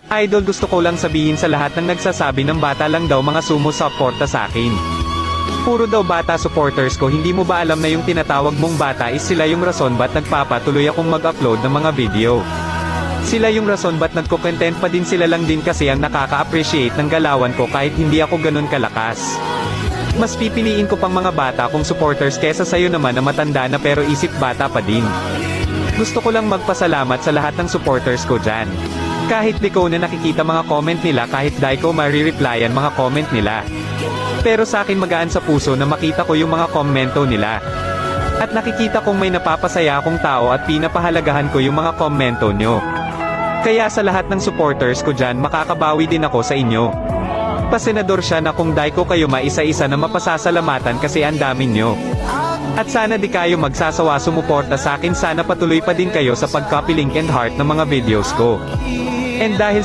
Idol, gusto ko lang sabihin sa lahat ng nagsasabi ng bata lang daw mga sumusuporta sa akin. Puro daw bata supporters ko, hindi mo ba alam na yung tinatawag mong bata is sila yung rason ba't nagpapatuloy akong mag-upload ng mga video. Sila yung rason ba't nagko-content pa din, sila lang din kasi ang nakaka-appreciate ng galawan ko kahit hindi ako ganun kalakas. Mas pipiliin ko pang mga bata kong supporters kesa sayo naman na matanda na pero isip bata pa din. Gusto ko lang magpasalamat sa lahat ng supporters ko dyan. Kahit di ko na nakikita mga comment nila, kahit di ko marireplyan mga comment nila. Pero sa akin magaan sa puso na makita ko yung mga komento nila. At nakikita kong may napapasaya akong tao at pinapahalagahan ko yung mga komento nyo. Kaya sa lahat ng supporters ko dyan, makakabawi din ako sa inyo. Pasenador siya na kung di ko kayo maisa-isa na mapasasalamatan kasi ang dami nyo. At sana di kayo magsasawa sumuporta sa akin, sana patuloy pa din kayo sa pagcopy link and heart ng mga videos ko. And dahil